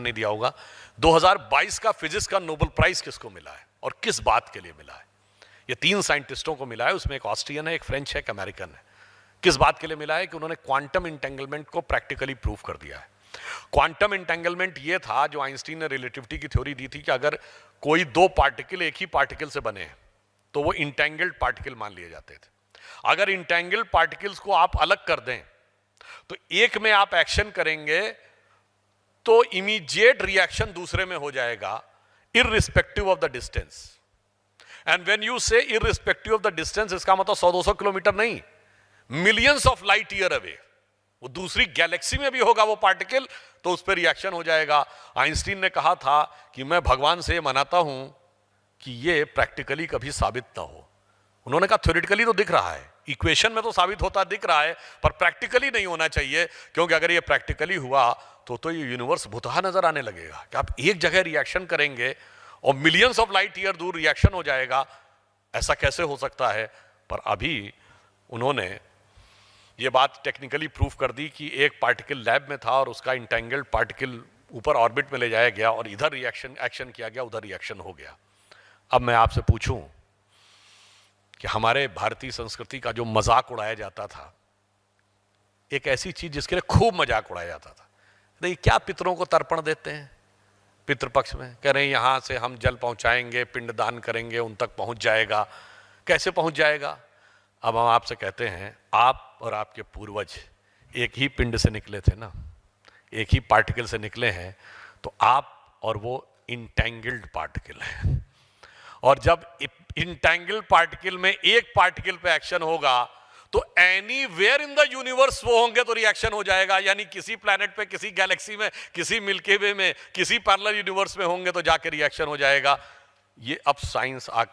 नहीं दिया होगा। 2022 का फिजिक्स का नोबेल प्राइज किसको मिला है और किस बात के लिए मिला है? ये 3 साइंटिस्टों को मिला है, उसमें एक ऑस्ट्रियन है, एक फ्रेंच है, एक अमेरिकन है। किस बात के लिए मिला है? कि उन्होंने क्वांटम इंटेंगलमेंट को प्रैक्टिकली प्रूव कर दिया है। क्वांटम इंटेंगलमेंट ये था जो आइंस्टीन ने रिलेटिविटी की थ्योरी दी थी कि अगर कोई 2 पार्टिकल एक ही पार्टिकल से बने हैं तो वो इंटेंगल्ड पार्टिकल मान लिए जाते थे। अगर इंटेंगल्ड पार्टिकल्स को आप अलग कर दें तो एक में आप एक्शन करेंगे तो इमीडिएट रिएक्शन दूसरे में हो जाएगा, irrespective of the distance. And when you से इररिस्पेक्टिव ऑफ द डिस्टेंस, इसका मतलब 100-200 किलोमीटर नहीं, millions of light year away, वो दूसरी गैलेक्सी में भी होगा वो पार्टिकल, तो उस पर रिएक्शन हो जाएगा। आइंस्टीन ने कहा था कि मैं भगवान से मनाता हूं कि ये प्रैक्टिकली कभी साबित ना हो। उन्होंने कहा थ्योरेटिकली तो दिख रहा है, इक्वेशन में तो साबित होता दिख रहा है, पर प्रैक्टिकली नहीं होना चाहिए, क्योंकि अगर ये प्रैक्टिकली हुआ तो ये यूनिवर्स भुतहा नजर आने लगेगा कि आप एक जगह रिएक्शन करेंगे और मिलियंस ऑफ लाइट ईयर दूर रिएक्शन हो जाएगा। ऐसा कैसे हो सकता है? पर अभी उन्होंने ये बात टेक्निकली प्रूफ कर दी कि एक पार्टिकल लैब में था और उसका इंटेंगल्ड पार्टिकल ऊपर ऑर्बिट में ले जाया गया और इधर रिएक्शन एक्शन किया गया, उधर रिएक्शन हो गया। अब मैं आपसे पूछूं कि हमारे भारतीय संस्कृति का जो मजाक उड़ाया जाता था, एक ऐसी चीज जिसके लिए खूब मजाक उड़ाया जाता था, नहीं क्या पितरों को तर्पण देते हैं पितृपक्ष में, कह रहे हैं यहां से हम जल पहुंचाएंगे, पिंडदान करेंगे, उन तक पहुंच जाएगा। कैसे पहुंच जाएगा? अब हम आपसे कहते हैं, आप और आपके पूर्वज एक ही पिंड से निकले थे ना, एक ही पार्टिकल से निकले हैं, तो आप और वो इंटेंगल्ड पार्टिकल है। और जब इंटेंगल्ड पार्टिकल में एक पार्टिकल पे एक्शन होगा तो एनीवेयर इन द यूनिवर्स वो होंगे तो रिएक्शन हो जाएगा। यानी किसी प्लैनेट पे, किसी गैलेक्सी में, किसी मिल्की वे में, किसी पैरेलल यूनिवर्स में होंगे तो जाके रिएक्शन हो जाएगा। ये अब साइंस आकर